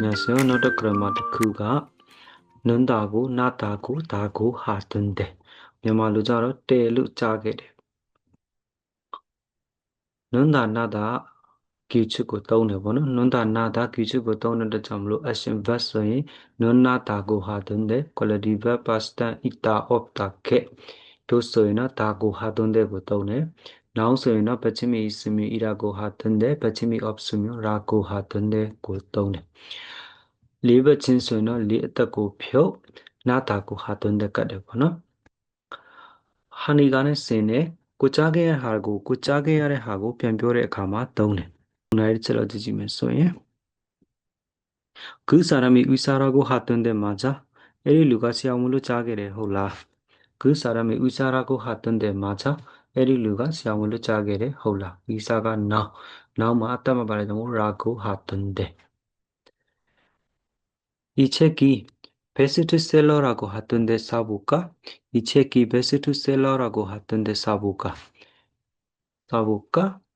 안녕하세요. 오늘도 그라마티크가 는다고 나다고 다고 하던데မြန်မာလိုကြတော့တဲလို့ကြားခဲ့တယ်는다 나다 규칙ကိုသုံးတယ်ပေါ့နော်는다 나다 규칙ကိုသုံးတဲ့အတွက်ကြောင့်မလို့ action verb ဆိုရင်는나다고 하던데 quality verb past tense 있다 없다 게တို့ဆိုရင်တော့다고 하던데ကိုသုံးတယ်nounဆိုရင်တော့ 받침이 있으면 이라고 하던데 받침이 없으면 라고 하던데ကိုသုံးတယ်လေးဘက်ချင်းဆိုရင်တော့လေးအသက်ကိုဖြုတ်နာတာကိုဟာသွင်းတဲ့ကတ်တယ်ပေါ့နော်ဟာနီကနဲ့ဆင်နဲ့ကိုကြားခဲ့ရတဲ့ဟာကိုပြန်ပြောတဲ့အခါမှာသုံးတယ်နိုင်ချက်လို့ကြည့်မယ်ဆိုရင်그 사람이 의사라고 하던데 맞아? 에리 누가 시험으로 짜게래 홀라 그 사람이 의사라고 하던데 맞아? 에리 누가 시험으로 짜게래 홀라 의사가 나만 아따마 말해도 라고 하던데 이 책이 베스트셀러라고 하던데 사볼까? 이 책이 베스트셀러라고 하던데 사볼까?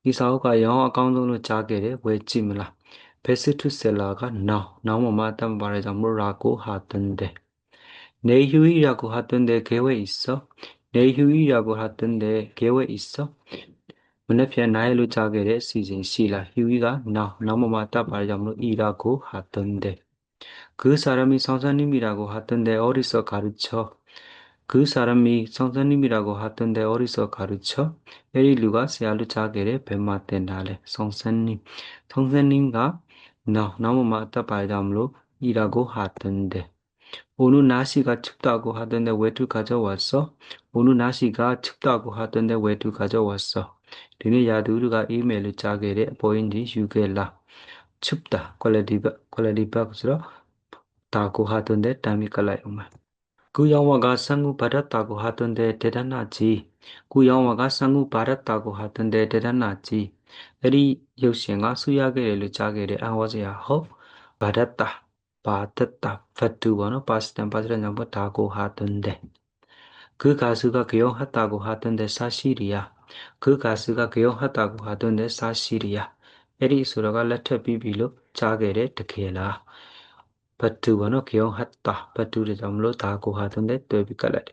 이 사오가 영어 어카운트로 자게를 왜 찜라? 베스트셀러가 나오면 맞다면 말하자 뭐라고 하던데 내휴이라고 하던데 계획 있어? 내휴이라고 하던데 계획 있어? 문에편 나일로 자게를 시즌 시라 휴이가 나오면 맞다 말하자 뭐 이라고 하던데 그 사람이 선생님이라고 하던데 어디서 가르쳐? 그 사람이 선생님이라고 하던데 어디서 가르쳐? 에리루가 세알루 자게를 뱀마테 나래 선생님과 너무 맞다 발담로 이라고 하던데 오늘 날씨가 춥다고 하던데 외투 가져왔어? 오늘 날씨가 춥다고 하던데 외투 가져왔어? 드네 야두루가 이메일을 자게를 보인지 유게라 춥다 퀄리티 박스로 다고 하던데 담이 깔라요마 구영화가 상우 받았다고 하던데 대단하지 구영화가 상우 받았다고 하던데 대단하지 에리 요시가 수야게를 자게를 아워서야 허 받았다 파투버너 파스탄 파스란 다고 하던데 그 가수가 귀여웠다고 하던데 사실이야 그 가수가 귀여웠다고 하던데 사실이야 에리 수로가 레터 비비로 자게를 듣게라 파투버너 귀여웠다 파투를 잠로 다고 하던데 또 비깔래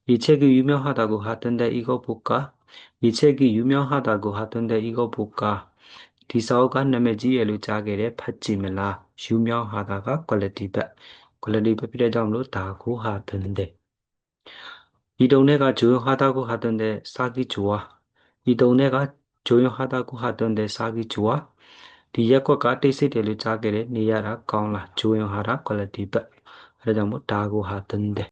이 책이 유명하다고 하던데 이거 볼까? 이 책이 유명하다고 하던데 이거 볼까? 디사오가 남의 지혜를 자게를 받지밀라 유명하다가 퀄리티 비례 잠로 다고 하던데 이 동네가 조용하다고 하던데 사기 좋아. 이 동네가 조용하다고 하던데 사기 좋아. 디약과 티시텔을 자게를 니야라 까운라 조용하라 퀄리티바. 그러자 뭐 다고 하던데.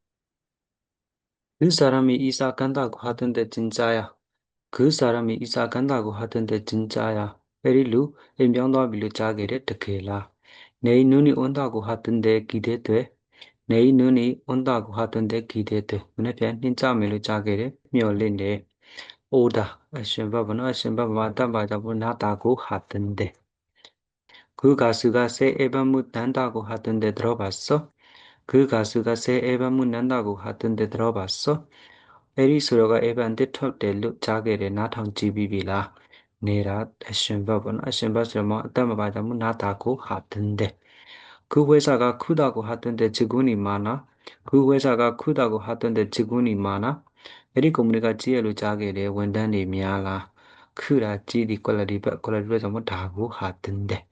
그 사람이 이사 간다고 하던데 진짜야. 그 사람이 이사 간다고 하던데 진짜야. 에리루 임병도빌로 자게를 듣게라. 내 눈이 온다고 하던데 기대돼. 내일 눈이 온다고 하던데 기대돼. 문에편 닌자멜로 자게를 멸린데 오다. 아신바바는 맞다고 나다고 하던데. 그 가수가 새 앨범을 낸다고 하던데 들어봤어? 그 가수가 새 앨범을 낸다고 하던데 들어봤어? 에리스로가 앨범 대톱델로 자게를 나탕 지비비라. 내라 아신바바는 맞다고 나다고 하던데. 그 회사가 크다고 하던데 직원이 많아? 그 회사가 크다고 하던데 직원이 많아? 에리 고문이가 지혜로 자게래 원단이 미야라 크라 지디 퀄리티 전부 다고 하던데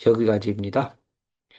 여기까지입니다.